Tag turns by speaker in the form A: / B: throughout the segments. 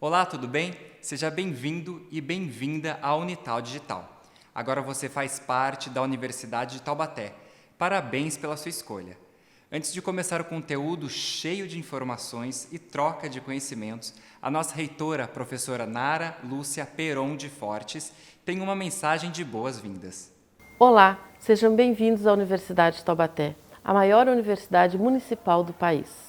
A: Olá, tudo bem? Seja bem-vindo e bem-vinda à Unital Digital. Agora você faz parte da Universidade de Taubaté. Parabéns pela sua escolha. Antes de começar o conteúdo cheio de informações e troca de conhecimentos, a nossa reitora, a professora Nara Lúcia Peron de Fortes, tem uma mensagem de boas-vindas.
B: Olá, sejam bem-vindos à Universidade de Taubaté, a maior universidade municipal do país.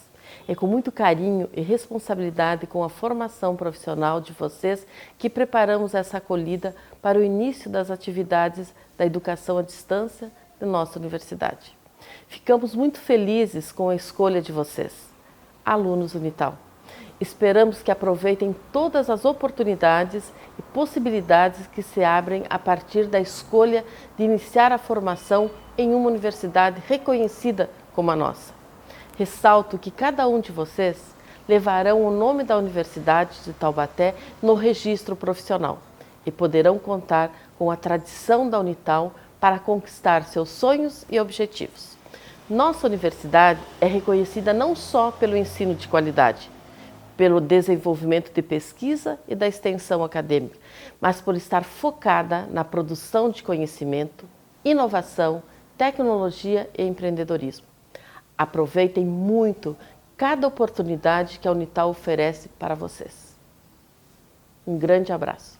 B: É com muito carinho e responsabilidade com a formação profissional de vocês que preparamos essa acolhida para o início das atividades da educação à distância da nossa universidade. Ficamos muito felizes com a escolha de vocês, alunos Unital. Esperamos que aproveitem todas as oportunidades e possibilidades que se abrem a partir da escolha de iniciar a formação em uma universidade reconhecida como a nossa. Ressalto que cada um de vocês levarão o nome da Universidade de Taubaté no registro profissional e poderão contar com a tradição da Unital para conquistar seus sonhos e objetivos. Nossa universidade é reconhecida não só pelo ensino de qualidade, pelo desenvolvimento de pesquisa e da extensão acadêmica, mas por estar focada na produção de conhecimento, inovação, tecnologia e empreendedorismo. Aproveitem muito cada oportunidade que a Unital oferece para vocês. Um grande abraço.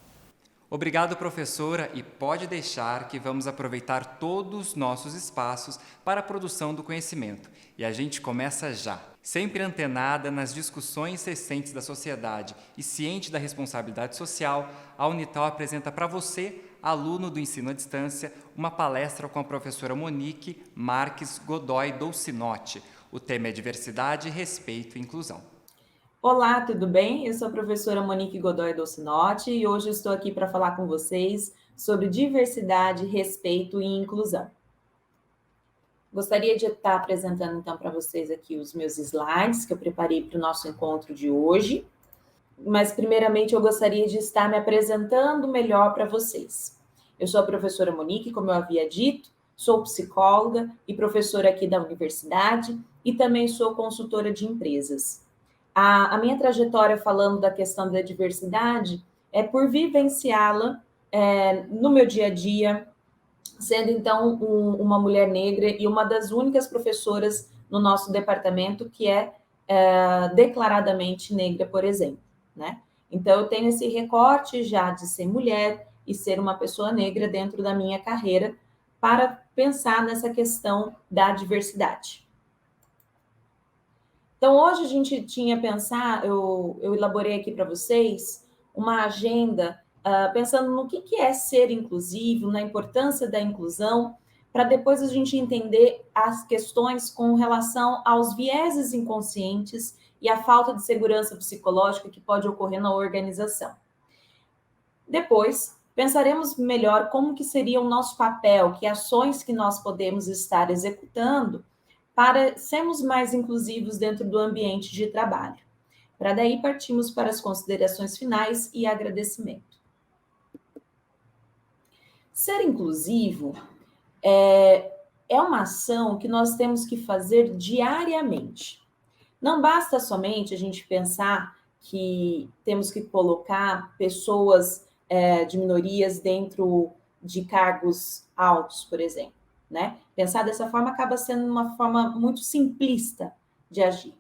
A: Obrigado, professora, e pode deixar que vamos aproveitar todos os nossos espaços para a produção do conhecimento. E a gente começa já. Sempre antenada nas discussões recentes da sociedade e ciente da responsabilidade social, a Unital apresenta para você, aluno do ensino à distância, uma palestra com a professora Monique Marques Godoy Dolcinotti. O tema é diversidade, respeito e inclusão.
C: Olá, tudo bem? Eu sou a professora Monique Godoy Dolcinotti e hoje estou aqui para falar com vocês sobre diversidade, respeito e inclusão. Gostaria de estar apresentando então para vocês aqui os meus slides que eu preparei para o nosso encontro de hoje, mas primeiramente eu gostaria de estar me apresentando melhor para vocês. Eu sou a professora Monique, como eu havia dito, sou psicóloga e professora aqui da universidade e também sou consultora de empresas. A minha trajetória falando da questão da diversidade é por vivenciá-la no meu dia a dia, sendo então uma mulher negra e uma das únicas professoras no nosso departamento que é declaradamente negra, por exemplo, né? Então, eu tenho esse recorte já de ser mulher e ser uma pessoa negra dentro da minha carreira para pensar nessa questão da diversidade. Então, hoje a gente tinha pensado, eu elaborei aqui para vocês uma agenda pensando no que é ser inclusivo, na importância da inclusão, para depois a gente entender as questões com relação aos vieses inconscientes e a falta de segurança psicológica que pode ocorrer na organização. Depois, pensaremos melhor como que seria o nosso papel, que ações que nós podemos estar executando para sermos mais inclusivos dentro do ambiente de trabalho. Para daí partimos para as considerações finais e agradecimento. Ser inclusivo é uma ação que nós temos que fazer diariamente. Não basta somente a gente pensar que temos que colocar pessoas de minorias dentro de cargos altos, por exemplo, né? Pensar dessa forma acaba sendo uma forma muito simplista de agir.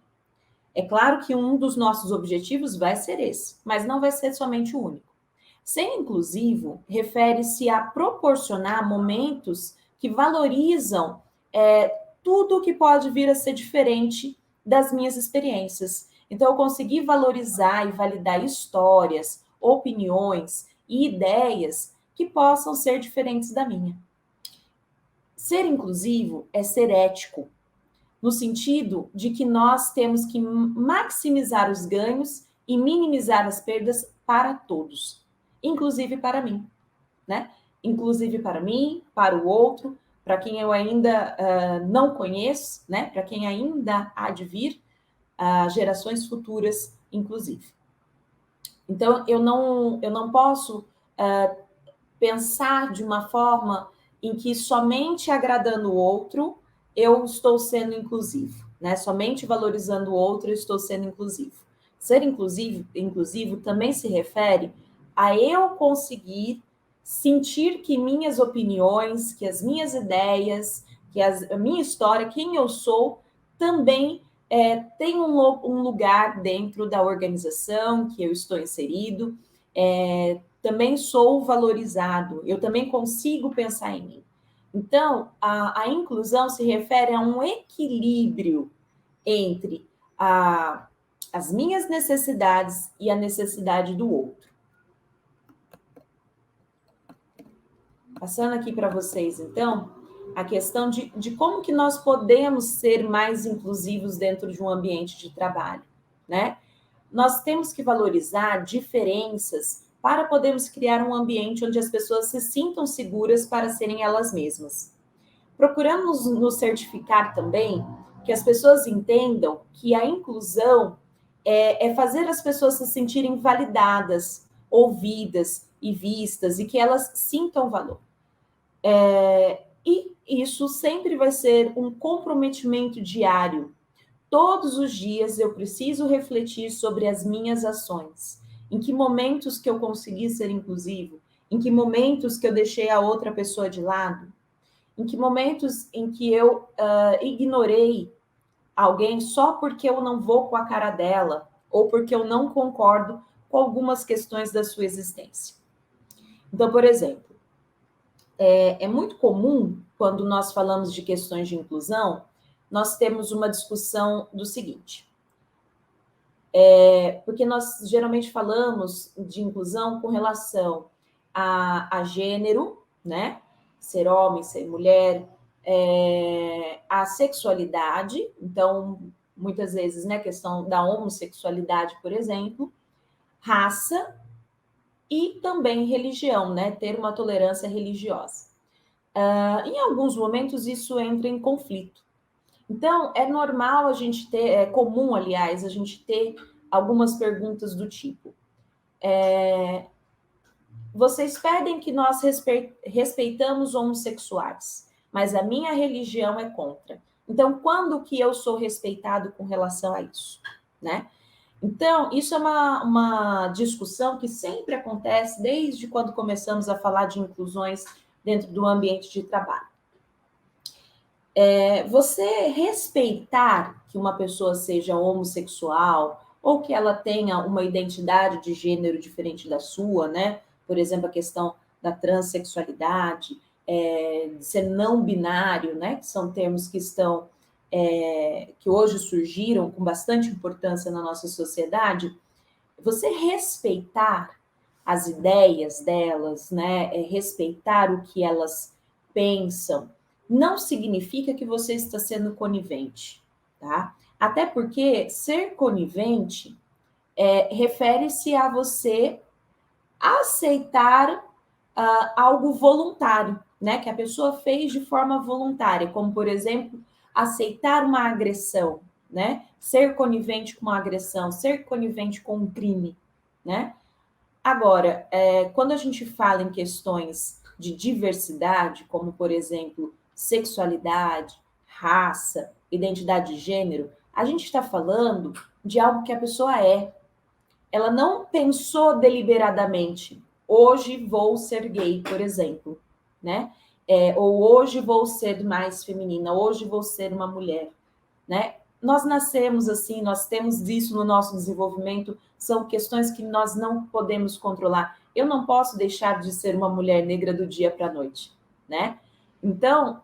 C: É claro que um dos nossos objetivos vai ser esse, mas não vai ser somente o único. Ser inclusivo refere-se a proporcionar momentos que valorizam tudo que pode vir a ser diferente das minhas experiências. Então, eu consegui valorizar e validar histórias, opiniões e ideias que possam ser diferentes da minha. Ser inclusivo é ser ético, no sentido de que nós temos que maximizar os ganhos e minimizar as perdas para todos, inclusive para mim, né? Inclusive para mim, para o outro, para quem eu ainda não conheço, né? Para quem ainda há de vir, gerações futuras, inclusive. Então, eu não posso pensar de uma forma em que somente agradando o outro eu estou sendo inclusivo, né? Somente valorizando o outro eu estou sendo inclusivo. Ser inclusivo também se refere a eu conseguir sentir que minhas opiniões, que as minhas ideias, que a minha história, quem eu sou, também tem um lugar dentro da organização que eu estou inserido, também sou valorizado, eu também consigo pensar em mim. Então, a inclusão se refere a um equilíbrio entre as minhas necessidades e a necessidade do outro. Passando aqui para vocês, então, a questão de como que nós podemos ser mais inclusivos dentro de um ambiente de trabalho, né? Nós temos que valorizar diferenças para podermos criar um ambiente onde as pessoas se sintam seguras para serem elas mesmas. Procuramos nos certificar também que as pessoas entendam que a inclusão é fazer as pessoas se sentirem validadas, ouvidas e vistas, e que elas sintam valor. E isso sempre vai ser um comprometimento diário. Todos os dias eu preciso refletir sobre as minhas ações. Em que momentos que eu consegui ser inclusivo? Em que momentos que eu deixei a outra pessoa de lado? Em que momentos em que eu ignorei alguém só porque eu não vou com a cara dela ou porque eu não concordo com algumas questões da sua existência? Então, por exemplo, é muito comum, quando nós falamos de questões de inclusão, nós temos uma discussão do seguinte. Porque nós geralmente falamos de inclusão com relação a gênero, né? Ser homem, ser mulher, a sexualidade, então, muitas vezes, né, questão da homossexualidade, por exemplo, raça e também religião, né? Ter uma tolerância religiosa. Em alguns momentos, isso entra em conflito. Então, é normal a gente ter, é comum, aliás, a gente ter algumas perguntas do tipo: vocês pedem que nós respeitamos homossexuais, mas a minha religião é contra. Então, quando que eu sou respeitado com relação a isso, né? Então, isso é uma discussão que sempre acontece desde quando começamos a falar de inclusões dentro do ambiente de trabalho. Você respeitar que uma pessoa seja homossexual ou que ela tenha uma identidade de gênero diferente da sua, né? Por exemplo, a questão da transexualidade, de ser não binário, né? Que são termos que estão que hoje surgiram com bastante importância na nossa sociedade. Você respeitar as ideias delas, né? Respeitar o que elas pensam, não significa que você está sendo conivente, tá? Até porque ser conivente refere-se a você aceitar algo voluntário, né? Que a pessoa fez de forma voluntária, como, por exemplo, aceitar uma agressão, né? Ser conivente com uma agressão, ser conivente com um crime, né? Agora, quando a gente fala em questões de diversidade, como, por exemplo, sexualidade, raça, identidade de gênero, a gente está falando de algo que a pessoa é. Ela não pensou deliberadamente, hoje vou ser gay, por exemplo, né? Ou hoje vou ser mais feminina, hoje vou ser uma mulher, né? Nós nascemos assim, nós temos isso no nosso desenvolvimento, são questões que nós não podemos controlar. Eu não posso deixar de ser uma mulher negra do dia para a noite, né? Então,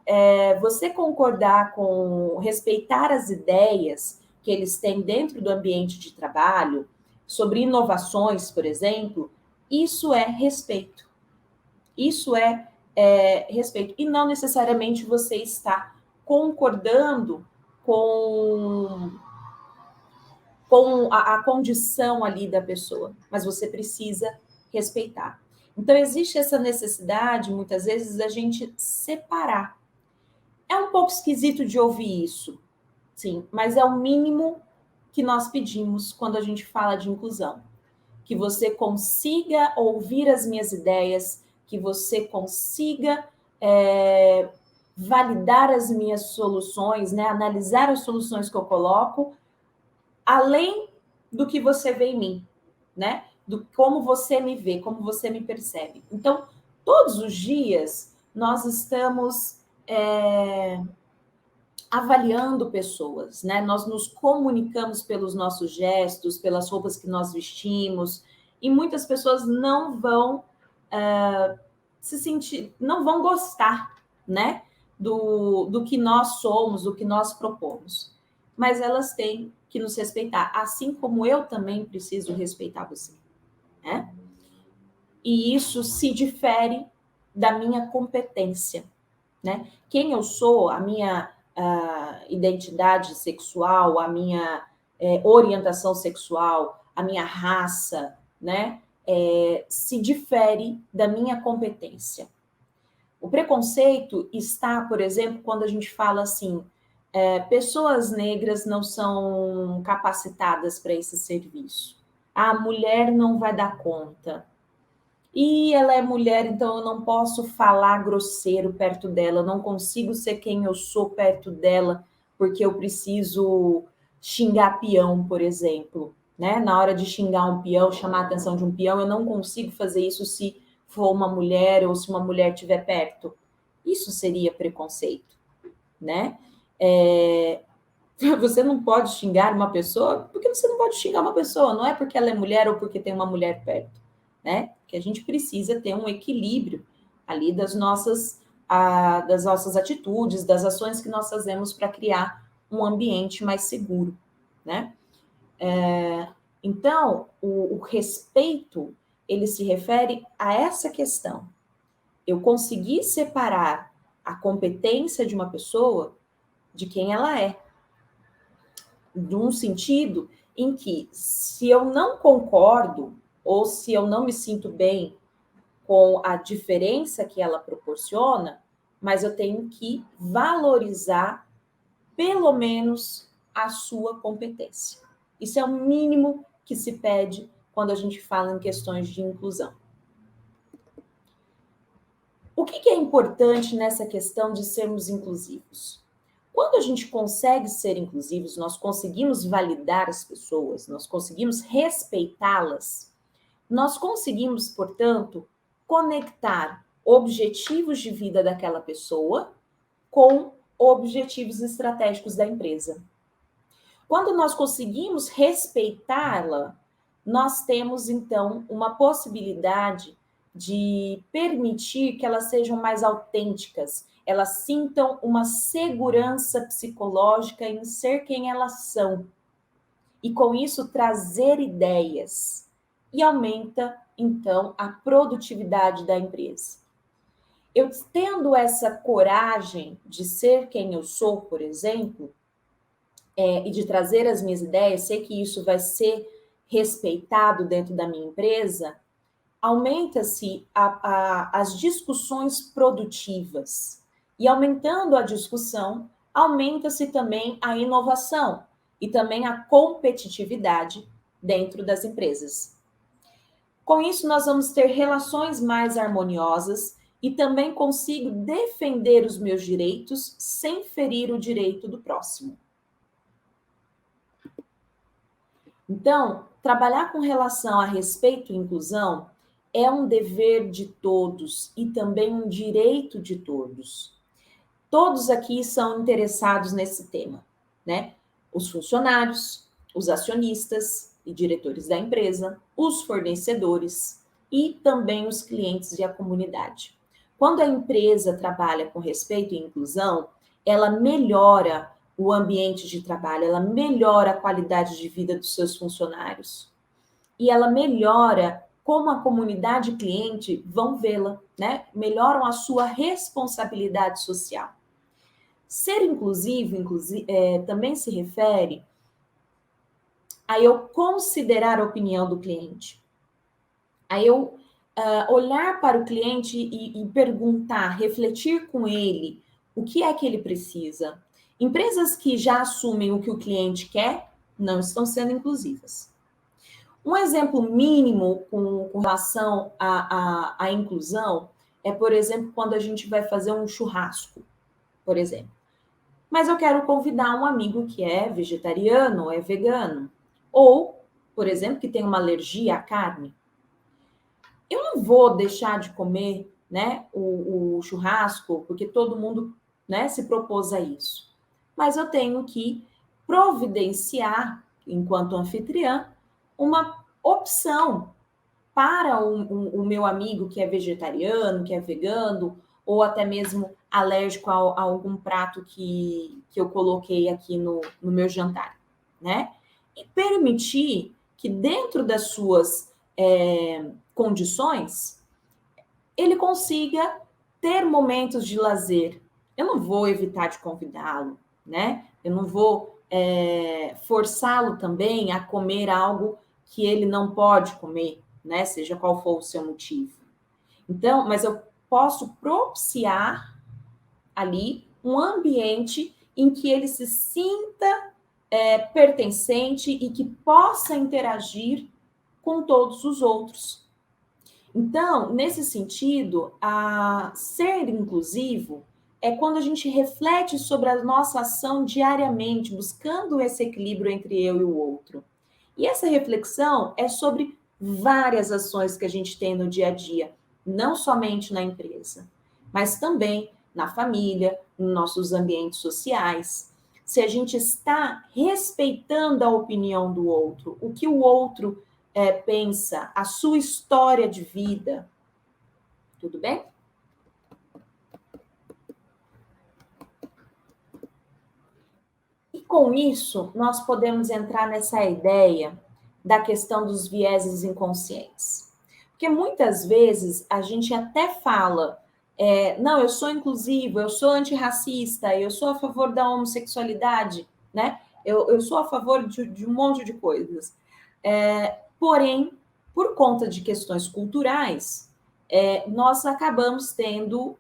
C: você concordar com, respeitar as ideias que eles têm dentro do ambiente de trabalho, sobre inovações, por exemplo, isso é respeito. Isso é respeito. E não necessariamente você está concordando com a condição ali da pessoa, mas você precisa respeitar. Então, existe essa necessidade, muitas vezes, da gente separar. É um pouco esquisito de ouvir isso, sim, mas é o mínimo que nós pedimos quando a gente fala de inclusão. Que você consiga ouvir as minhas ideias, que você consiga validar as minhas soluções, né? Analisar as soluções que eu coloco, além do que você vê em mim, né? Do como você me vê, como você me percebe. Então, todos os dias nós estamos avaliando pessoas, né? Nós nos comunicamos pelos nossos gestos, pelas roupas que nós vestimos, e muitas pessoas não vão se sentir, não vão gostar, né? Do que nós somos, do que nós propomos. Mas elas têm que nos respeitar, assim como eu também preciso respeitar você, né? E isso se difere da minha competência, né? Quem eu sou, a minha identidade sexual, a minha orientação sexual, a minha raça, né? Se difere da minha competência. O preconceito está, por exemplo, quando a gente fala assim, pessoas negras não são capacitadas para esse serviço. A mulher não vai dar conta. E ela é mulher, então eu não posso falar grosseiro perto dela, eu não consigo ser quem eu sou perto dela, porque eu preciso xingar peão, por exemplo, né? Na hora de xingar um peão, chamar a atenção de um peão, eu não consigo fazer isso se for uma mulher ou se uma mulher estiver perto. Isso seria preconceito, né? Você não pode xingar uma pessoa, porque você não pode xingar uma pessoa, não é porque ela é mulher ou porque tem uma mulher perto, né? Que a gente precisa ter um equilíbrio ali das nossas atitudes, das ações que nós fazemos para criar um ambiente mais seguro, né? Então, o respeito, ele se refere a essa questão. Eu conseguir separar a competência de uma pessoa de quem ela é, de um sentido em que, se eu não concordo ou se eu não me sinto bem com a diferença que ela proporciona, mas eu tenho que valorizar, pelo menos, a sua competência. Isso é o mínimo que se pede quando a gente fala em questões de inclusão. O que é importante nessa questão de sermos inclusivos? Quando a gente consegue ser inclusivos, nós conseguimos validar as pessoas, nós conseguimos respeitá-las, nós conseguimos, portanto, conectar objetivos de vida daquela pessoa com objetivos estratégicos da empresa. Quando nós conseguimos respeitá-la, nós temos, então, uma possibilidade de permitir que elas sejam mais autênticas, elas sintam uma segurança psicológica em ser quem elas são. E com isso trazer ideias. E aumenta, então, a produtividade da empresa. Eu tendo essa coragem de ser quem eu sou, por exemplo, e de trazer as minhas ideias, sei que isso vai ser respeitado dentro da minha empresa, aumenta-se as discussões produtivas. E aumentando a discussão, aumenta-se também a inovação e também a competitividade dentro das empresas. Com isso, nós vamos ter relações mais harmoniosas e também consigo defender os meus direitos sem ferir o direito do próximo. Então, trabalhar com relação a respeito e inclusão é um dever de todos e também um direito de todos. Todos aqui são interessados nesse tema, né? Os funcionários, os acionistas e diretores da empresa, os fornecedores e também os clientes e a comunidade. Quando a empresa trabalha com respeito e inclusão, ela melhora o ambiente de trabalho, ela melhora a qualidade de vida dos seus funcionários. E ela melhora como a comunidade e cliente vão vê-la, né? Melhoram a sua responsabilidade social. Ser inclusivo, também se refere a eu considerar a opinião do cliente, a eu olhar para o cliente e perguntar, refletir com ele o que é que ele precisa. Empresas que já assumem o que o cliente quer não estão sendo inclusivas. Um exemplo mínimo com relação à inclusão é, por exemplo, quando a gente vai fazer um churrasco, por exemplo. Mas eu quero convidar um amigo que é vegetariano ou é vegano. Ou por exemplo, que tem uma alergia à carne, eu não vou deixar de comer, né, o churrasco, porque todo mundo, né, se propôs a isso. Mas eu tenho que providenciar, enquanto anfitriã, uma opção para o meu amigo que é vegetariano, que é vegano, ou até mesmo alérgico a algum prato que eu coloquei aqui no meu jantar, né? E permitir que dentro das suas condições, ele consiga ter momentos de lazer. Eu não vou evitar de convidá-lo, né? Eu não vou forçá-lo também a comer algo que ele não pode comer, né? Seja qual for o seu motivo. Então, mas eu posso propiciar ali um ambiente em que ele se sinta pertencente e que possa interagir com todos os outros. Então, nesse sentido, a ser inclusivo é quando a gente reflete sobre a nossa ação diariamente, buscando esse equilíbrio entre eu e o outro. E essa reflexão é sobre várias ações que a gente tem no dia a dia, não somente na empresa, mas também na família, nos nossos ambientes sociais. Se a gente está respeitando a opinião do outro, o que o outro pensa, a sua história de vida. Tudo bem? E com isso, nós podemos entrar nessa ideia da questão dos vieses inconscientes. Porque muitas vezes a gente até fala, não, eu sou inclusivo, eu sou antirracista, eu sou a favor da homossexualidade, né? Eu sou a favor de um monte de coisas. Porém, por conta de questões culturais, nós acabamos tendo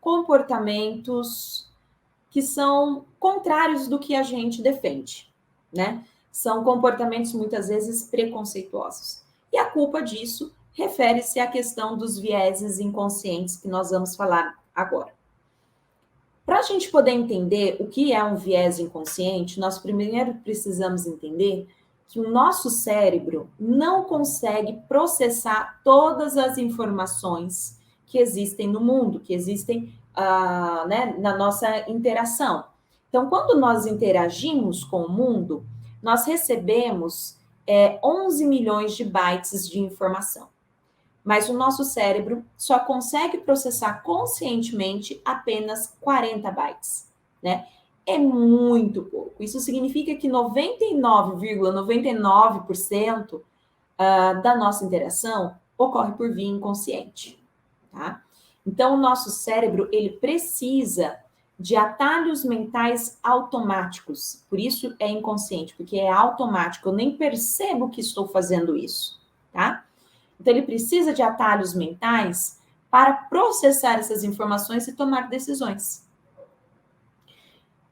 C: comportamentos que são contrários do que a gente defende, né? São comportamentos muitas vezes preconceituosos. E a culpa disso refere-se à questão dos vieses inconscientes que nós vamos falar agora. Para a gente poder entender o que é um viés inconsciente, nós primeiro precisamos entender que o nosso cérebro não consegue processar todas as informações que existem no mundo, que existem né, na nossa interação. Então, quando nós interagimos com o mundo, nós recebemos 11 milhões de bytes de informação. Mas o nosso cérebro só consegue processar conscientemente apenas 40 bytes, né? É muito pouco. Isso significa que 99,99% da nossa interação ocorre por via inconsciente, tá? Então, o nosso cérebro, ele precisa de atalhos mentais automáticos. Por isso é inconsciente, porque é automático. Eu nem percebo que estou fazendo isso, tá? Então, ele precisa de atalhos mentais para processar essas informações e tomar decisões.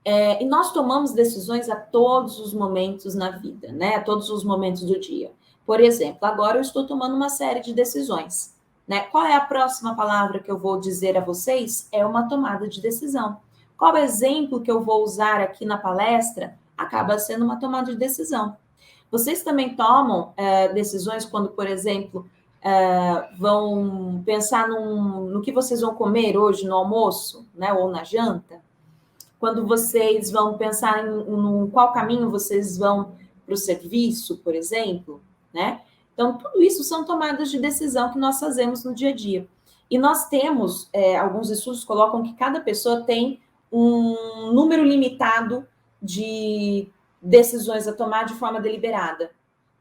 C: E nós tomamos decisões a todos os momentos na vida, né? A todos os momentos do dia. Por exemplo, agora eu estou tomando uma série de decisões, né? Qual é a próxima palavra que eu vou dizer a vocês? É uma tomada de decisão. Qual exemplo que eu vou usar aqui na palestra? Acaba sendo uma tomada de decisão. Vocês também tomam decisões quando, por exemplo, vão pensar no que vocês vão comer hoje no almoço, né? Ou na janta? Quando vocês vão pensar em qual caminho vocês vão para o serviço, por exemplo, né? Então, tudo isso são tomadas de decisão que nós fazemos no dia a dia. E nós temos, alguns estudos colocam que cada pessoa tem um número limitado de decisões a tomar de forma deliberada.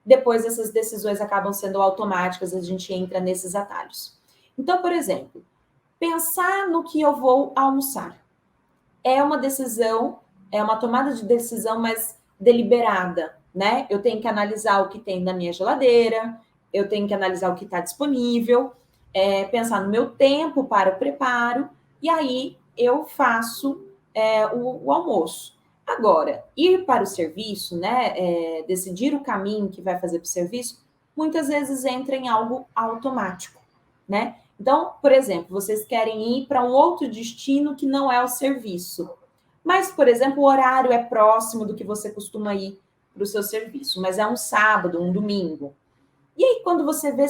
C: Depois, essas decisões acabam sendo automáticas, a gente entra nesses atalhos. Então, por exemplo, pensar no que eu vou almoçar. É uma decisão, é uma tomada de decisão mais deliberada, né? Eu tenho que analisar o que tem na minha geladeira, eu tenho que analisar o que está disponível, pensar no meu tempo para o preparo, e aí eu faço o almoço. Agora, ir para o serviço, né? Decidir o caminho que vai fazer para o serviço, muitas vezes entra em algo automático, né? Então, por exemplo, vocês querem ir para um outro destino que não é o serviço. Mas, por exemplo, o horário é próximo do que você costuma ir para o seu serviço, mas é um sábado, um domingo. E aí, quando você vê,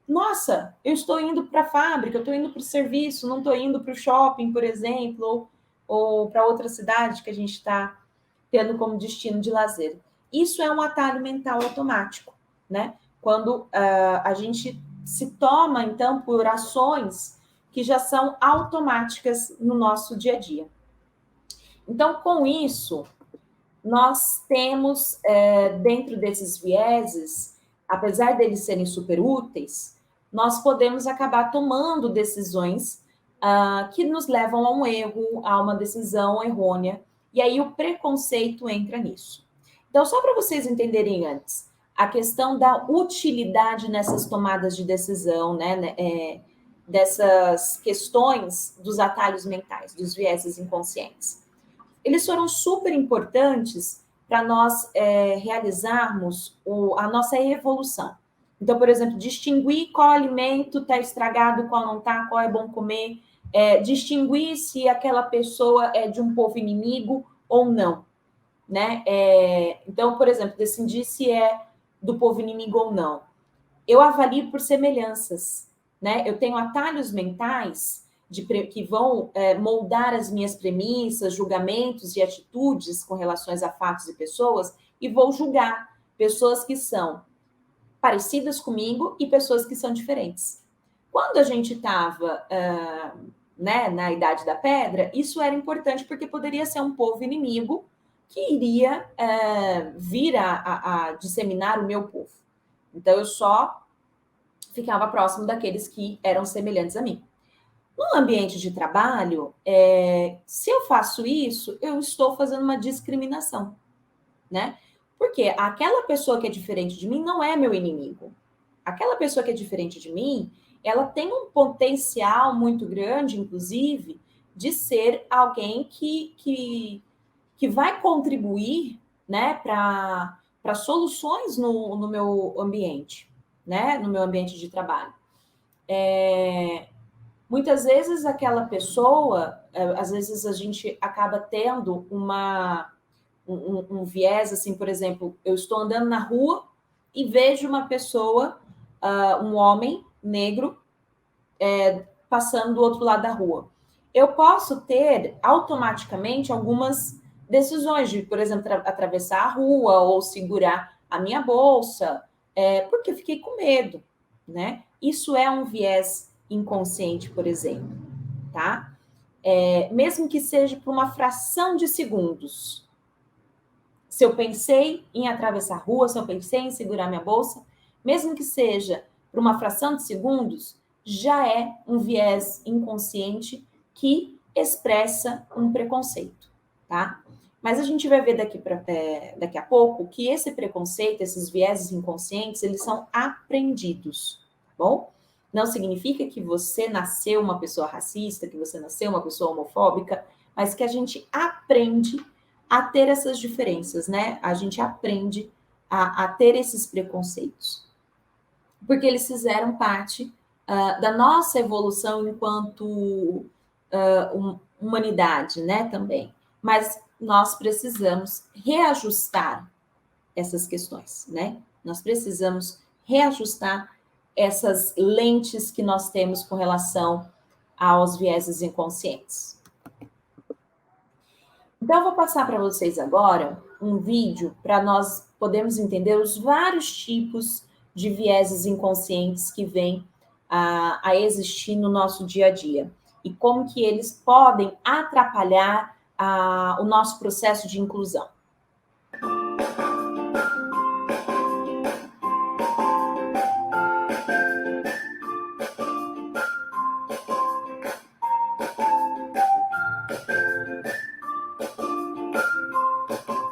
C: nossa, eu estou indo para a fábrica, eu estou indo para o serviço, não estou indo para o shopping, por exemplo, ou para outra cidade que a gente está tendo como destino de lazer. Isso é um atalho mental automático, né? Quando a gente se toma, então, por ações que já são automáticas no nosso dia a dia. Então, com isso, nós temos, dentro desses vieses, apesar deles serem super úteis, nós podemos acabar tomando decisões que nos levam a um erro, a uma decisão errônea, e aí o preconceito entra nisso. Então, só para vocês entenderem antes, a questão da utilidade nessas tomadas de decisão, né, dessas questões dos atalhos mentais, dos vieses inconscientes. Eles foram super importantes para nós realizarmos a nossa evolução. Então, por exemplo, distinguir qual alimento está estragado, qual não está, qual é bom comer, distinguir se aquela pessoa é de um povo inimigo ou não, né? Então, por exemplo, decidir se é do povo inimigo ou não. Eu avalio por semelhanças, né? Eu tenho atalhos mentais que vão moldar as minhas premissas, julgamentos e atitudes com relações a fatos e pessoas, e vou julgar pessoas que são parecidas comigo e pessoas que são diferentes. Quando a gente estava né, na Idade da Pedra, isso era importante porque poderia ser um povo inimigo que iria vir a disseminar o meu povo. Então, eu só ficava próximo daqueles que eram semelhantes a mim. No ambiente de trabalho, se eu faço isso, eu estou fazendo uma discriminação, né? Porque aquela pessoa que é diferente de mim não é meu inimigo. Aquela pessoa que é diferente de mim, ela tem um potencial muito grande, inclusive, de ser alguém que vai contribuir, né, para soluções no meu ambiente, né, no meu ambiente de trabalho. Muitas vezes aquela pessoa, às vezes a gente acaba tendo um viés, assim, por exemplo, eu estou andando na rua e vejo uma pessoa, um homem negro, passando do outro lado da rua. Eu posso ter automaticamente algumas decisões de, por exemplo, atravessar a rua ou segurar a minha bolsa, porque eu fiquei com medo, né? Isso é um viés inconsciente, por exemplo, tá? Mesmo que seja por uma fração de segundos. Se eu pensei em atravessar a rua, se eu pensei em segurar minha bolsa, mesmo que seja por uma fração de segundos, já é um viés inconsciente que expressa um preconceito, tá? Mas a gente vai ver daqui a pouco que esse preconceito, esses vieses inconscientes, eles são aprendidos, tá bom? Não significa que você nasceu uma pessoa racista, que você nasceu uma pessoa homofóbica, mas que a gente aprende a ter essas diferenças, né? A gente aprende a ter esses preconceitos. Porque eles fizeram parte da nossa evolução enquanto humanidade, né? Também. Mas nós precisamos reajustar essas questões, né? Nós precisamos reajustar essas lentes que nós temos com relação aos vieses inconscientes. Então, eu vou passar para vocês agora um vídeo para nós podermos entender os vários tipos de vieses inconscientes que vêm a existir no nosso dia a dia e como que eles podem atrapalhar o nosso processo de inclusão.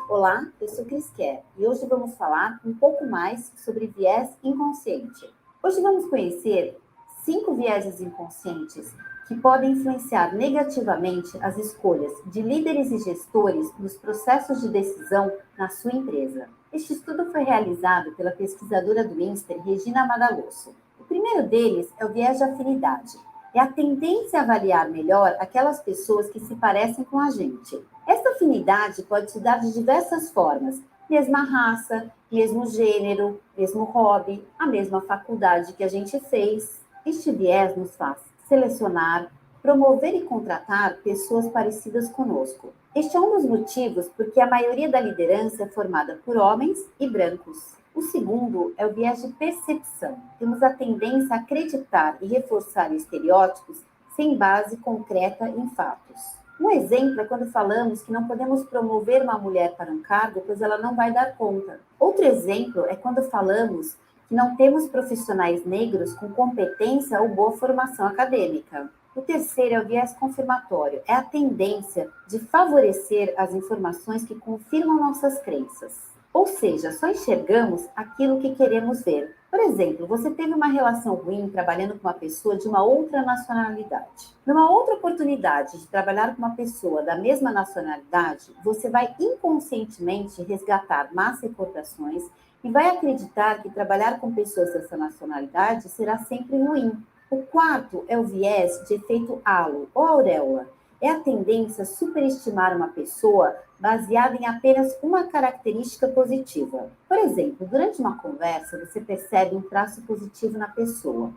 D: Olá, eu sou Cris Kerr e hoje vamos falar um pouco mais sobre viés inconsciente. Hoje vamos conhecer 5 vieses inconscientes que podem influenciar negativamente as escolhas de líderes e gestores nos processos de decisão na sua empresa. Este estudo foi realizado pela pesquisadora do INSPER, Regina Madalosso. O primeiro deles é o viés de afinidade. É a tendência a avaliar melhor aquelas pessoas que se parecem com a gente. Essa afinidade pode se dar de diversas formas, Mesma raça, mesmo gênero, mesmo hobby, a mesma faculdade que a gente fez. Este viés nos faz selecionar, promover e contratar pessoas parecidas conosco. Este é um dos motivos porque a maioria da liderança é formada por homens e brancos. O segundo é o viés de percepção. Temos a tendência a acreditar e reforçar estereótipos sem base concreta em fatos. Um exemplo é quando falamos que não podemos promover uma mulher para um cargo, pois ela não vai dar conta. Outro exemplo é quando falamos que não temos profissionais negros com competência ou boa formação acadêmica. O terceiro é o viés confirmatório, é a tendência de favorecer as informações que confirmam nossas crenças. Ou seja, só enxergamos aquilo que queremos ver. Por exemplo, você teve uma relação ruim trabalhando com uma pessoa de uma outra nacionalidade. Numa outra oportunidade de trabalhar com uma pessoa da mesma nacionalidade, você vai inconscientemente resgatar más recordações e vai acreditar que trabalhar com pessoas dessa nacionalidade será sempre ruim. O quarto é o viés de efeito halo ou auréola. É a tendência a superestimar uma pessoa baseada em apenas uma característica positiva. Por exemplo, durante uma conversa, você percebe um traço positivo na pessoa.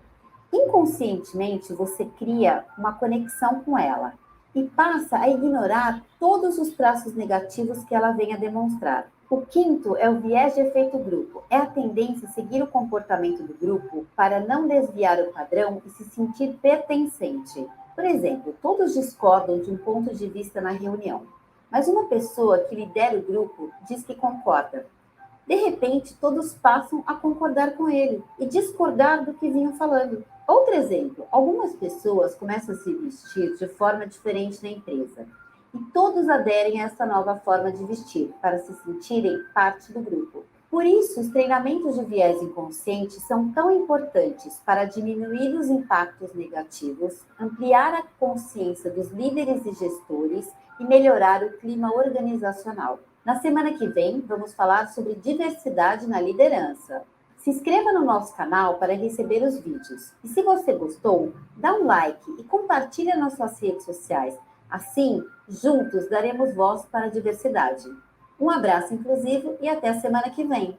D: Inconscientemente, você cria uma conexão com ela e passa a ignorar todos os traços negativos que ela vem a demonstrar. O quinto é o viés de efeito grupo. É a tendência a seguir o comportamento do grupo para não desviar o padrão e se sentir pertencente. Por exemplo, todos discordam de um ponto de vista na reunião, mas uma pessoa que lidera o grupo diz que concorda. De repente, todos passam a concordar com ele e discordar do que vinham falando. Outro exemplo, algumas pessoas começam a se vestir de forma diferente na empresa e todos aderem a essa nova forma de vestir para se sentirem parte do grupo. Por isso, os treinamentos de viés inconsciente são tão importantes para diminuir os impactos negativos, ampliar a consciência dos líderes e gestores e melhorar o clima organizacional. Na semana que vem, vamos falar sobre diversidade na liderança. Se inscreva no nosso canal para receber os vídeos. E se você gostou, dá um like e compartilha nas suas redes sociais. Assim, juntos daremos voz para a diversidade. Um abraço inclusivo e até a semana que vem.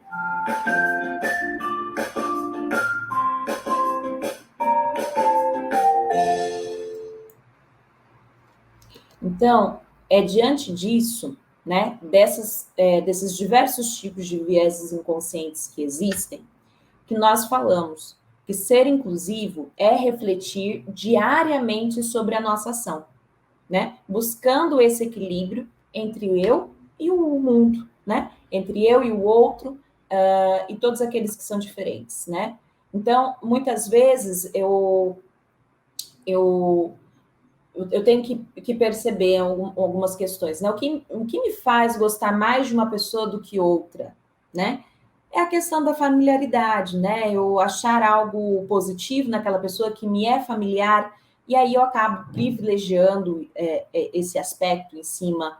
C: Então, diante disso, né, desses diversos tipos de vieses inconscientes que existem, que nós falamos que ser inclusivo é refletir diariamente sobre a nossa ação, né, buscando esse equilíbrio entre o eu e o mundo, né, entre eu e o outro, e todos aqueles que são diferentes, né. Então, muitas vezes eu tenho que perceber algumas questões, né? O que me faz gostar mais de uma pessoa do que outra, né? É a questão da familiaridade, né? Eu achar algo positivo naquela pessoa que me é familiar, e aí eu acabo privilegiando esse aspecto em cima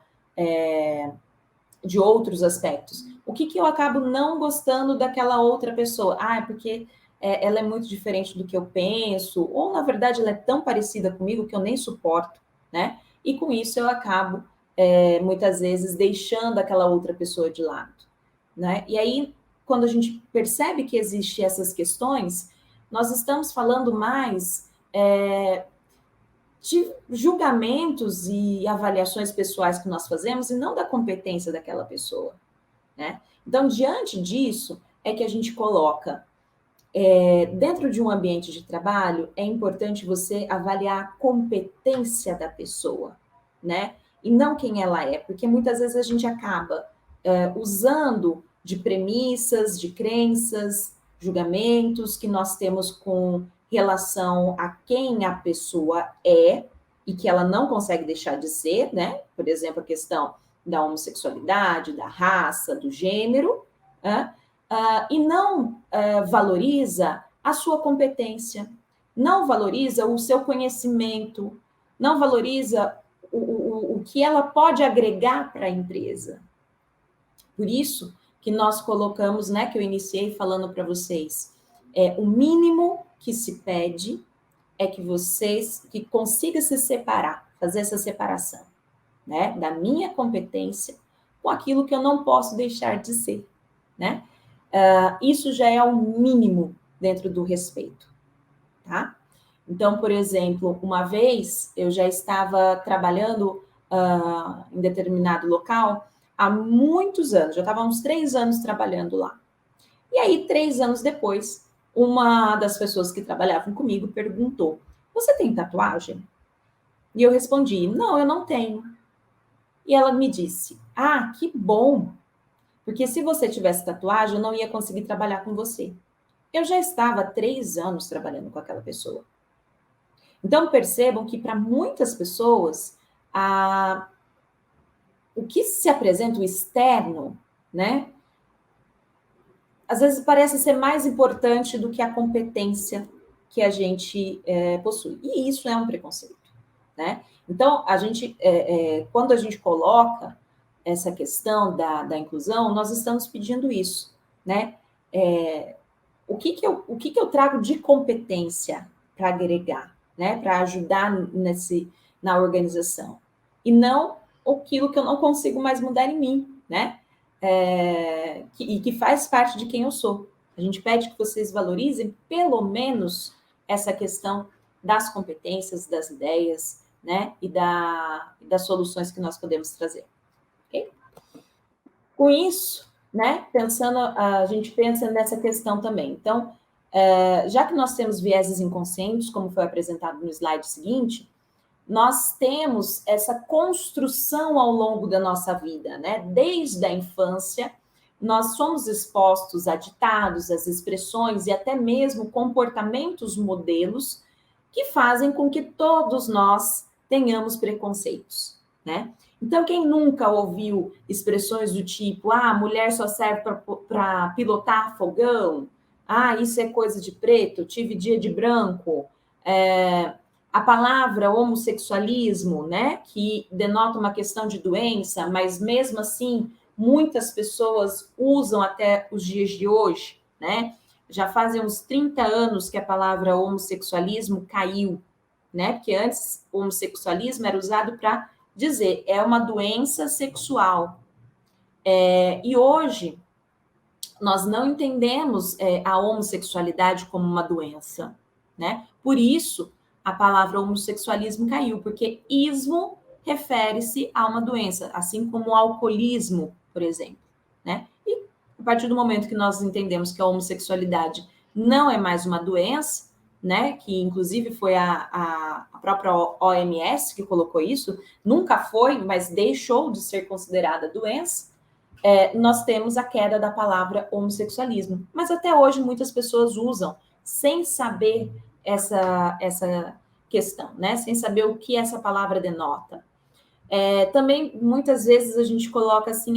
C: de outros aspectos. O que eu acabo não gostando daquela outra pessoa? É porque ela é muito diferente do que eu penso, ou na verdade ela é tão parecida comigo que eu nem suporto, né? E com isso eu acabo, muitas vezes, deixando aquela outra pessoa de lado, né? E aí, quando a gente percebe que existem essas questões, nós estamos falando mais de julgamentos e avaliações pessoais que nós fazemos e não da competência daquela pessoa, né? Então, diante disso, é que a gente coloca dentro de um ambiente de trabalho, é importante você avaliar a competência da pessoa, né? E não quem ela é, porque muitas vezes a gente acaba usando de premissas, de crenças, julgamentos que nós temos com relação a quem a pessoa é e que ela não consegue deixar de ser, né? Por exemplo, a questão da homossexualidade, da raça, do gênero, né? E não valoriza a sua competência, não valoriza o seu conhecimento, não valoriza o que ela pode agregar para a empresa. Por isso que nós colocamos, né, que eu iniciei falando para vocês, o mínimo que se pede é que vocês que consiga se separar, fazer essa separação, né, da minha competência com com aquilo que eu não posso deixar de ser, né? Isso já é o mínimo dentro do respeito, tá? Então, por exemplo, uma vez eu já estava trabalhando em determinado local há muitos anos, já estava há uns 3 anos trabalhando lá. E aí, 3 anos depois, uma das pessoas que trabalhavam comigo perguntou: "Você tem tatuagem?" E eu respondi: "Não, eu não tenho." E ela me disse: "Ah, que bom, porque se você tivesse tatuagem, eu não ia conseguir trabalhar com você." Eu já estava há 3 anos trabalhando com aquela pessoa. Então, percebam que para muitas pessoas, o que se apresenta, o externo, né? Às vezes parece ser mais importante do que a competência que a gente possui. E isso é um preconceito, né? Então, quando a gente coloca essa questão da inclusão, nós estamos pedindo isso, né? O que eu trago de competência para agregar, né? Para ajudar na organização. E não aquilo que eu não consigo mais mudar em mim, né? Que faz parte de quem eu sou. A gente pede que vocês valorizem pelo menos essa questão das competências, das ideias, né? E das soluções que nós podemos trazer. Okay? Com isso, né? A gente pensa nessa questão também. Então, já que nós temos vieses inconscientes, como foi apresentado no slide seguinte, nós temos essa construção ao longo da nossa vida, né? Desde a infância, nós somos expostos a ditados, às expressões e até mesmo comportamentos modelos que fazem com que todos nós tenhamos preconceitos, né? Então, quem nunca ouviu expressões do tipo, mulher só serve para pilotar fogão, isso é coisa de preto, tive dia de branco, a palavra homossexualismo, né, que denota uma questão de doença, mas mesmo assim, muitas pessoas usam até os dias de hoje, né? Já fazem uns 30 anos que a palavra homossexualismo caiu, né? Porque antes o homossexualismo era usado para dizer é uma doença sexual. E hoje nós não entendemos a homossexualidade como uma doença, né? Por isso a palavra homossexualismo caiu, porque ismo refere-se a uma doença, assim como o alcoolismo, por exemplo, né? E a partir do momento que nós entendemos que a homossexualidade não é mais uma doença, né? Que inclusive foi a própria OMS que colocou isso, nunca foi, mas deixou de ser considerada doença. Nós temos a queda da palavra homossexualismo. Mas até hoje muitas pessoas usam sem saber essa questão, né? Sem saber o que essa palavra denota. Também, muitas vezes, a gente coloca assim,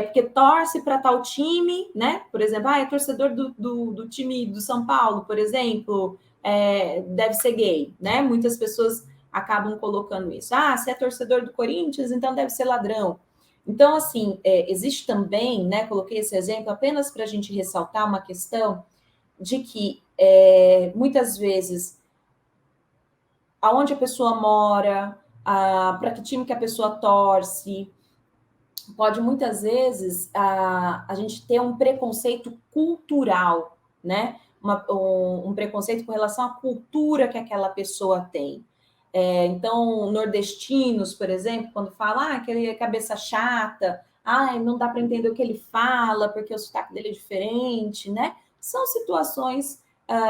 C: porque torce para tal time, né? Por exemplo, é torcedor do time do São Paulo, por exemplo, deve ser gay, né? Muitas pessoas acabam colocando isso. Se é torcedor do Corinthians, então deve ser ladrão. Então, assim, existe também, né? Coloquei esse exemplo apenas para a gente ressaltar uma questão de que, muitas vezes, aonde a pessoa mora, para que time que a pessoa torce, pode muitas vezes a gente ter um preconceito cultural, né? Um preconceito com relação à cultura que aquela pessoa tem. Então, nordestinos, por exemplo, quando fala aquele é cabeça chata, não dá para entender o que ele fala, porque o sotaque dele é diferente, né? São situações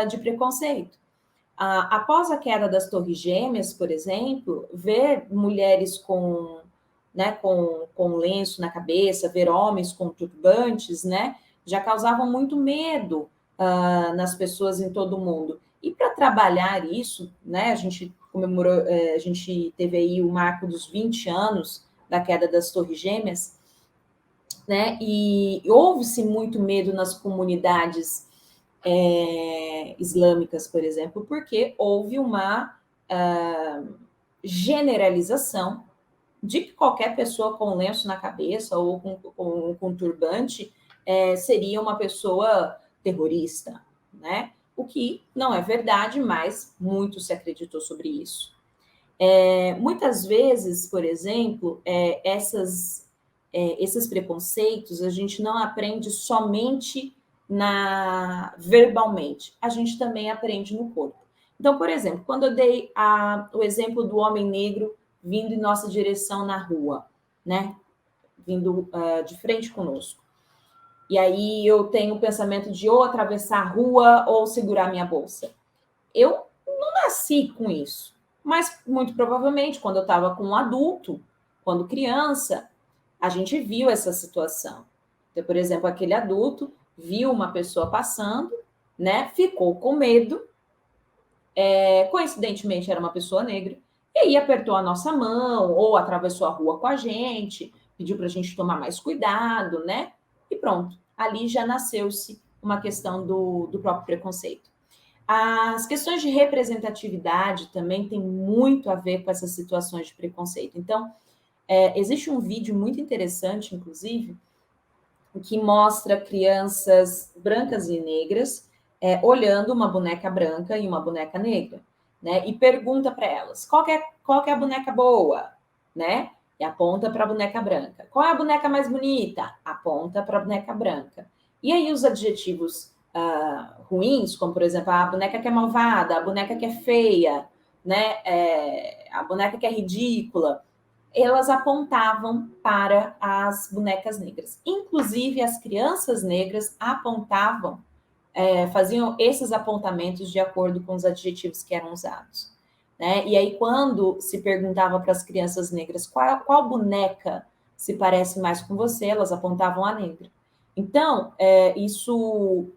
C: de preconceito. Após a queda das Torres Gêmeas, por exemplo, ver mulheres com lenço na cabeça, ver homens com turbantes, né, já causavam muito medo nas pessoas em todo o mundo. E para trabalhar isso, né, a gente comemorou, a gente teve aí o marco dos 20 anos da queda das Torres Gêmeas, né, e houve-se muito medo nas comunidades islâmicas, por exemplo, porque houve uma generalização de que qualquer pessoa com lenço na cabeça ou com turbante seria uma pessoa terrorista, né? O que não é verdade, mas muito se acreditou sobre isso. Muitas vezes, por exemplo, esses preconceitos a gente não aprende somente verbalmente, a gente também aprende no corpo. Então, por exemplo, quando eu dei o exemplo do homem negro vindo em nossa direção na rua, né? Vindo de frente conosco. E aí eu tenho o pensamento de ou atravessar a rua ou segurar minha bolsa. Eu não nasci com isso, mas muito provavelmente quando eu estava com um adulto, quando criança, a gente viu essa situação. Então, por exemplo, aquele adulto viu uma pessoa passando, né? Ficou com medo, coincidentemente era uma pessoa negra, e aí apertou a nossa mão ou atravessou a rua com a gente, pediu para a gente tomar mais cuidado, né? E pronto, ali já nasceu-se uma questão do próprio preconceito. As questões de representatividade também têm muito a ver com essas situações de preconceito. Então, existe um vídeo muito interessante, inclusive, que mostra crianças brancas e negras olhando uma boneca branca e uma boneca negra, né? E pergunta para elas, qual que é a boneca boa, né? E aponta para a boneca branca. Qual é a boneca mais bonita? Aponta para a boneca branca. E aí os adjetivos ruins, como por exemplo, a boneca que é malvada, a boneca que é feia, né? A boneca que é ridícula, elas apontavam para as bonecas negras. Inclusive, as crianças negras apontavam, faziam esses apontamentos de acordo com os adjetivos que eram usados. Né? E aí, quando se perguntava para as crianças negras qual boneca se parece mais com você, elas apontavam a negra. Então, isso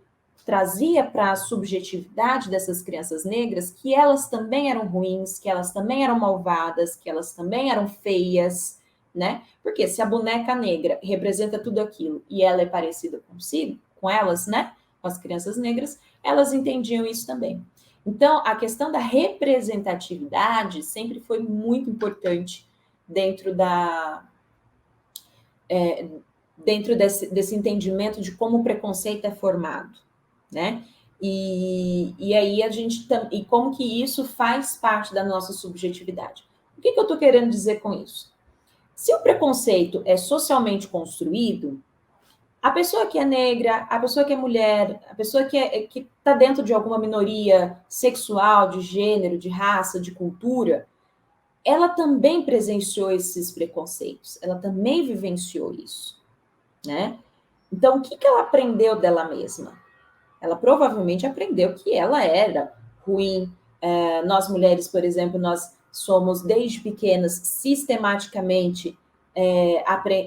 C: trazia para a subjetividade dessas crianças negras que elas também eram ruins, que elas também eram malvadas, que elas também eram feias, né? Porque se a boneca negra representa tudo aquilo e ela é parecida consigo, com elas, né? Com as crianças negras, elas entendiam isso também. Então, a questão da representatividade sempre foi muito importante dentro desse entendimento de como o preconceito é formado, né? E aí e como que isso faz parte da nossa subjetividade. O que eu estou querendo dizer com isso? Se o preconceito é socialmente construído, a pessoa que é negra, a pessoa que é mulher, a pessoa que está dentro de alguma minoria sexual, de gênero, de raça, de cultura, ela também presenciou esses preconceitos, ela também vivenciou isso, né? Então, o que ela aprendeu dela mesma? Ela provavelmente aprendeu que ela era ruim. Nós mulheres, por exemplo, nós somos desde pequenas sistematicamente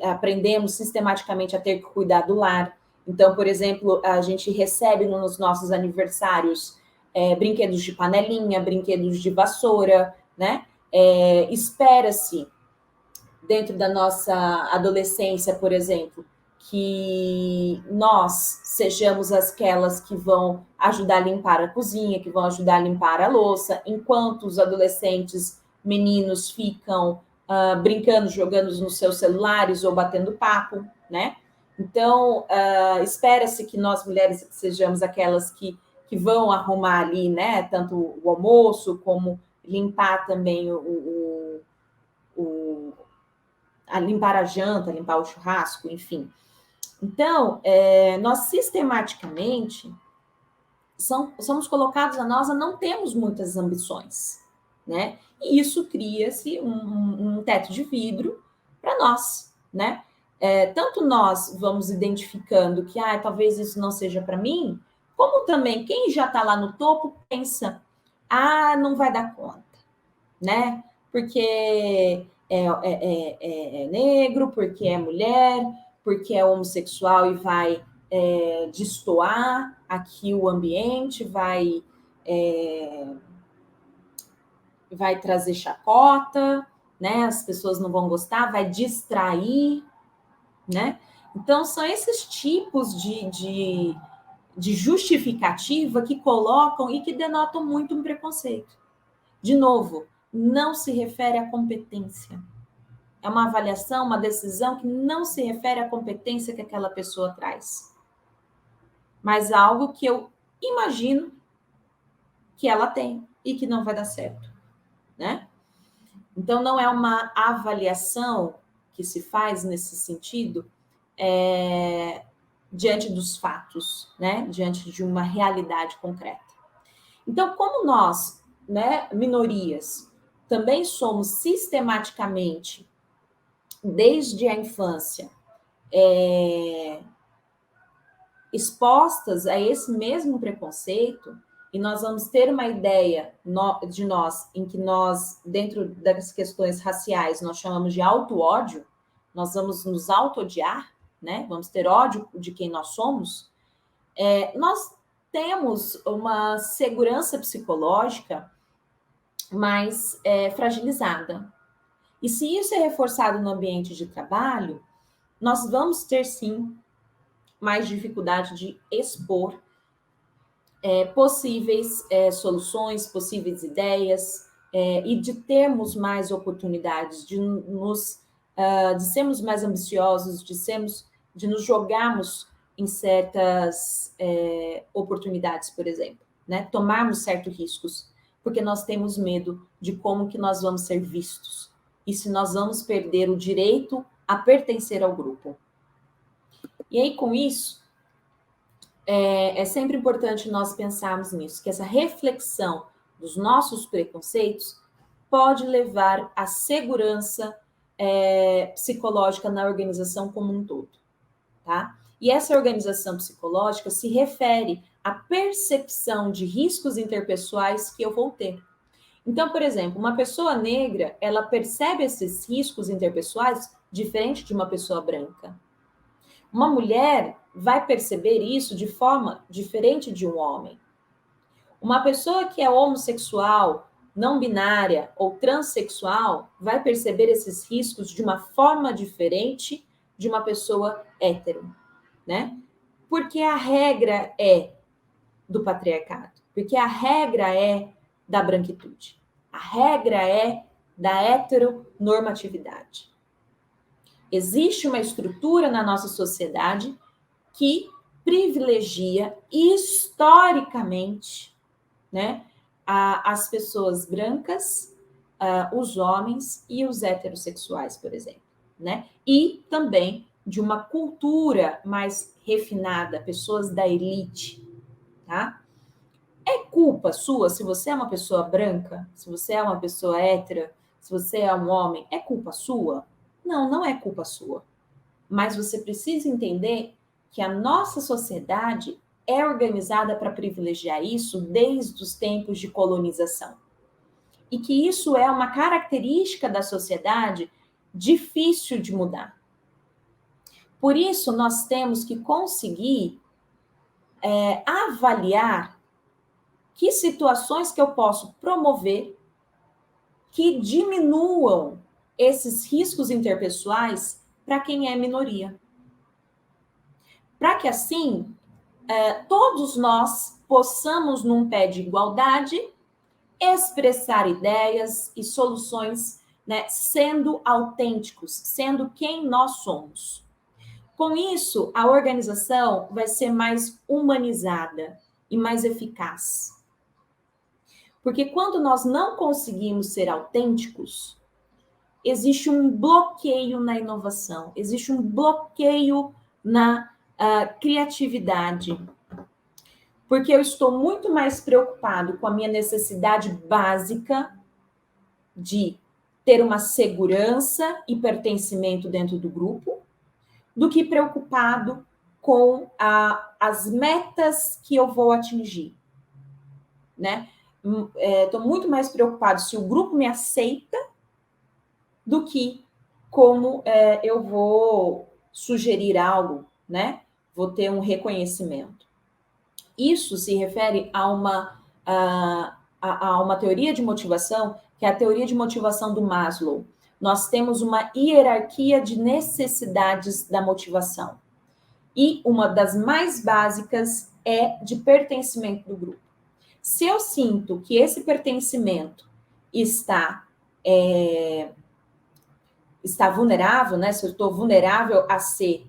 C: aprendemos sistematicamente a ter que cuidar do lar. Então, por exemplo, a gente recebe nos nossos aniversários brinquedos de panelinha, brinquedos de vassoura, né? Espera-se dentro da nossa adolescência, por exemplo, que nós sejamos aquelas que vão ajudar a limpar a cozinha, que vão ajudar a limpar a louça, enquanto os adolescentes meninos ficam brincando, jogando nos seus celulares ou batendo papo, né? Então, espera-se que nós mulheres sejamos aquelas que vão arrumar ali, né? Tanto o almoço como limpar também a limpar a janta, limpar o churrasco, enfim. Então, nós sistematicamente somos colocados a nós a não temos muitas ambições, né? E isso cria-se um teto de vidro para nós, né? Tanto nós vamos identificando que talvez isso não seja para mim, como também quem já está lá no topo pensa, não vai dar conta, né? Porque é negro, porque é mulher, porque é homossexual e vai destoar aqui o ambiente, vai trazer chacota, né? As pessoas não vão gostar, vai distrair, né? Então, são esses tipos de justificativa que colocam e que denotam muito um preconceito. De novo, não se refere à competência. É uma avaliação, uma decisão que não se refere à competência que aquela pessoa traz, mas algo que eu imagino que ela tem e que não vai dar certo, né? Então, não é uma avaliação que se faz nesse sentido diante dos fatos, né? Diante de uma realidade concreta. Então, como nós, né, minorias, também somos sistematicamente, desde a infância, expostas a esse mesmo preconceito, e nós vamos ter uma ideia de nós, em que nós, dentro das questões raciais, nós chamamos de auto-ódio, nós vamos nos auto-odiar, né? Vamos ter ódio de quem nós somos, nós temos uma segurança psicológica mais fragilizada. E se isso é reforçado no ambiente de trabalho, nós vamos ter, sim, mais dificuldade de expor possíveis soluções, possíveis ideias, e de termos mais oportunidades, de sermos mais ambiciosos, de nos jogarmos em certas oportunidades, por exemplo, né? Tomarmos certos riscos, porque nós temos medo de como que nós vamos ser vistos e se nós vamos perder o direito a pertencer ao grupo. E aí, com isso, é sempre importante nós pensarmos nisso, que essa reflexão dos nossos preconceitos pode levar à segurança psicológica na organização como um todo, tá? E essa organização psicológica se refere à percepção de riscos interpessoais que eu vou ter. Então, por exemplo, uma pessoa negra, ela percebe esses riscos interpessoais diferente de uma pessoa branca. Uma mulher vai perceber isso de forma diferente de um homem. Uma pessoa que é homossexual, não binária ou transexual vai perceber esses riscos de uma forma diferente de uma pessoa hétero, né? Porque a regra é do patriarcado, porque a regra é da branquitude, a regra é da heteronormatividade. Existe uma estrutura na nossa sociedade que privilegia historicamente, né, as pessoas brancas, os homens e os heterossexuais, por exemplo, né? E também de uma cultura mais refinada, pessoas da elite, tá? É culpa sua se você é uma pessoa branca, se você é uma pessoa hétera, se você é um homem, é culpa sua? Não, não é culpa sua. Mas você precisa entender que a nossa sociedade é organizada para privilegiar isso desde os tempos de colonização. E que isso é uma característica da sociedade difícil de mudar. Por isso, nós temos que conseguir avaliar que situações que eu posso promover que diminuam esses riscos interpessoais para quem é minoria. Para que, assim, todos nós possamos, num pé de igualdade, expressar ideias e soluções, né, sendo autênticos, sendo quem nós somos. Com isso, a organização vai ser mais humanizada e mais eficaz. Porque quando nós não conseguimos ser autênticos, existe um bloqueio na inovação, existe um bloqueio na criatividade. Porque eu estou muito mais preocupado com a minha necessidade básica de ter uma segurança e pertencimento dentro do grupo, do que preocupado com as metas que eu vou atingir, né? Estou muito mais preocupado se o grupo me aceita do que como eu vou sugerir algo, né? Vou ter um reconhecimento. Isso se refere a uma teoria de motivação, que é a teoria de motivação do Maslow. Nós temos uma hierarquia de necessidades da motivação. E uma das mais básicas é de pertencimento do grupo. Se eu sinto que esse pertencimento está vulnerável, né? Se eu estou vulnerável a ser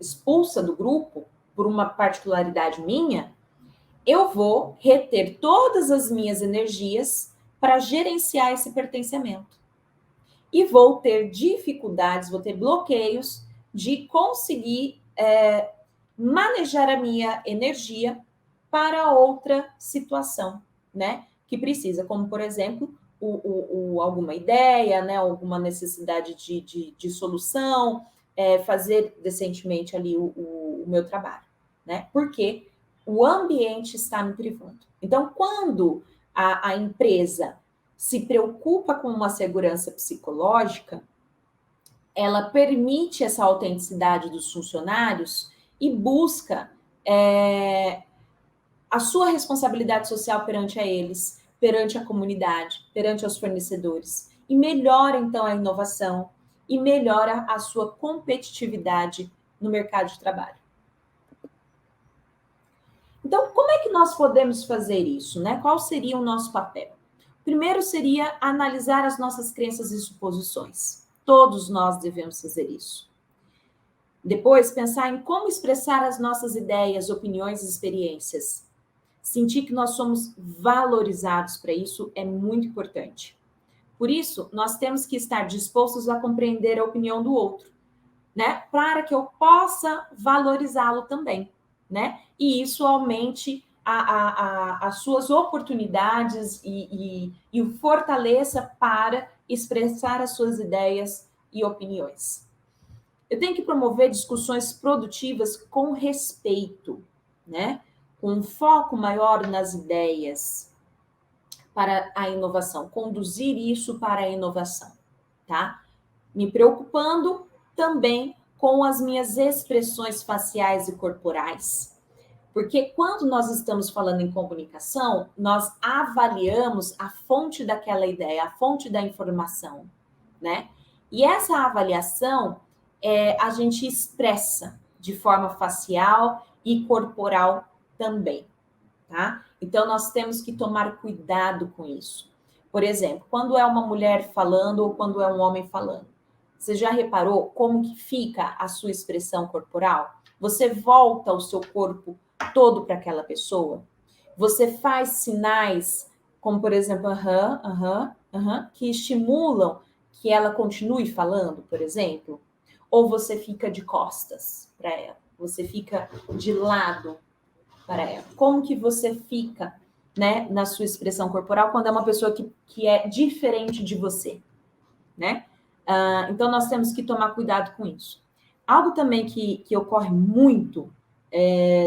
C: expulsa do grupo por uma particularidade minha, eu vou reter todas as minhas energias para gerenciar esse pertencimento. e vou ter dificuldades, vou ter bloqueios de conseguir manejar a minha energia para outra situação, né? Que precisa, como por exemplo, alguma ideia, né? Alguma necessidade de solução, fazer decentemente ali o meu trabalho, né? Porque o ambiente está me privando. Então, quando a empresa se preocupa com uma segurança psicológica, ela permite essa autenticidade dos funcionários e busca a sua responsabilidade social perante a eles, perante a comunidade, perante os fornecedores. E melhora, então, a inovação e melhora a sua competitividade no mercado de trabalho. Então, como é que nós podemos fazer isso, né? Qual seria o nosso papel? Primeiro seria analisar as nossas crenças e suposições. Todos nós devemos fazer isso. Depois, pensar em como expressar as nossas ideias, opiniões e experiências. Sentir que nós somos valorizados para isso é muito importante. Por isso, nós temos que estar dispostos a compreender a opinião do outro, né? Para que eu possa valorizá-lo também, né? E isso aumente as suas oportunidades e o fortaleça para expressar as suas ideias e opiniões. Eu tenho que promover discussões produtivas com respeito, né? Com um foco maior nas ideias para a inovação, conduzir isso para a inovação, tá? Me preocupando também com as minhas expressões faciais e corporais. Porque quando nós estamos falando em comunicação, nós avaliamos a fonte daquela ideia, a fonte da informação, né? E essa avaliação a gente expressa de forma facial e corporal também, tá? Então, nós temos que tomar cuidado com isso. Por exemplo, quando é uma mulher falando ou quando é um homem falando, você já reparou como que fica a sua expressão corporal? Você volta o seu corpo todo para aquela pessoa? Você faz sinais, como por exemplo, que estimulam que ela continue falando, por exemplo? Ou você fica de costas para ela? Você fica de lado para ela? Como que você fica, né, na sua expressão corporal quando é uma pessoa que é diferente de você, né? Então, nós temos que tomar cuidado com isso. Algo também que ocorre muito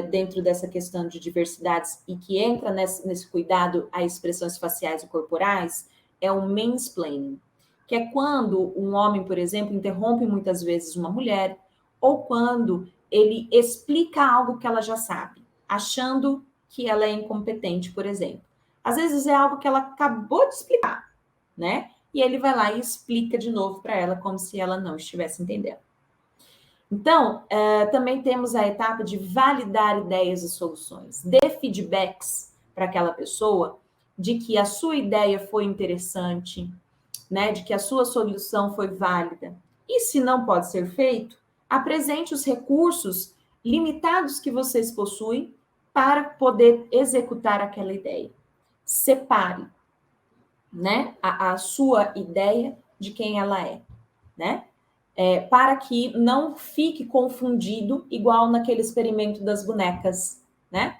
C: dentro dessa questão de diversidades e que entra nesse cuidado a expressões faciais e corporais é o mansplaining, que é quando um homem, por exemplo, interrompe muitas vezes uma mulher, ou quando ele explica algo que ela já sabe, achando que ela é incompetente, por exemplo. Às vezes é algo que ela acabou de explicar, né? E ele vai lá e explica de novo para ela, como se ela não estivesse entendendo. Então, também temos a etapa de validar ideias e soluções, dê feedbacks para aquela pessoa de que a sua ideia foi interessante, né, de que a sua solução foi válida. E se não pode ser feito, apresente os recursos limitados que vocês possuem para poder executar aquela ideia. Separe, né, a sua ideia de quem ela é, né? Para que não fique confundido, igual naquele experimento das bonecas, né?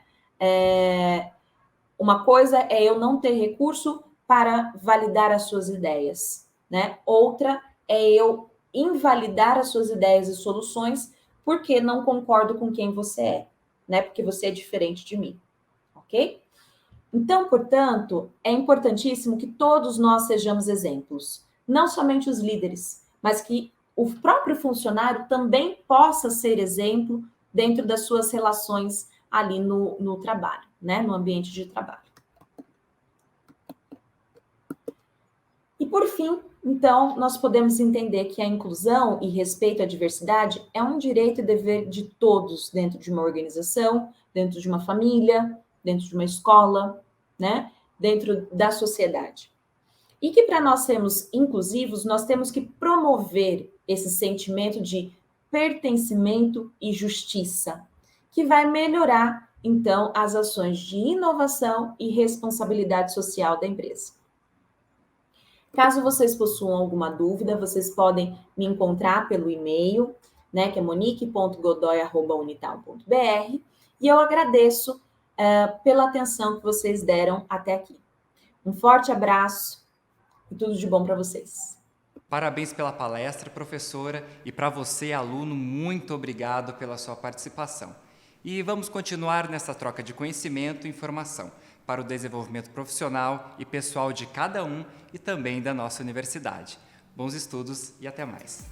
C: Uma coisa é eu não ter recurso para validar as suas ideias, né? Outra é eu invalidar as suas ideias e soluções porque não concordo com quem você é, né? Porque você é diferente de mim, ok? Então, portanto, é importantíssimo que todos nós sejamos exemplos, não somente os líderes, mas que o próprio funcionário também possa ser exemplo dentro das suas relações ali no trabalho, né? No ambiente de trabalho. E por fim, então, nós podemos entender que a inclusão e respeito à diversidade é um direito e dever de todos dentro de uma organização, dentro de uma família, dentro de uma escola, né? Dentro da sociedade. E que para nós sermos inclusivos, nós temos que promover esse sentimento de pertencimento e justiça, que vai melhorar, então, as ações de inovação e responsabilidade social da empresa. Caso vocês possuam alguma dúvida, vocês podem me encontrar pelo e-mail, né, que é monique.godoy@unital.br, e eu agradeço pela atenção que vocês deram até aqui. Um forte abraço e tudo de bom para vocês.
A: Parabéns pela palestra, professora, e para você, aluno, muito obrigado pela sua participação. E vamos continuar nessa troca de conhecimento e informação para o desenvolvimento profissional e pessoal de cada um e também da nossa universidade. Bons estudos e até mais.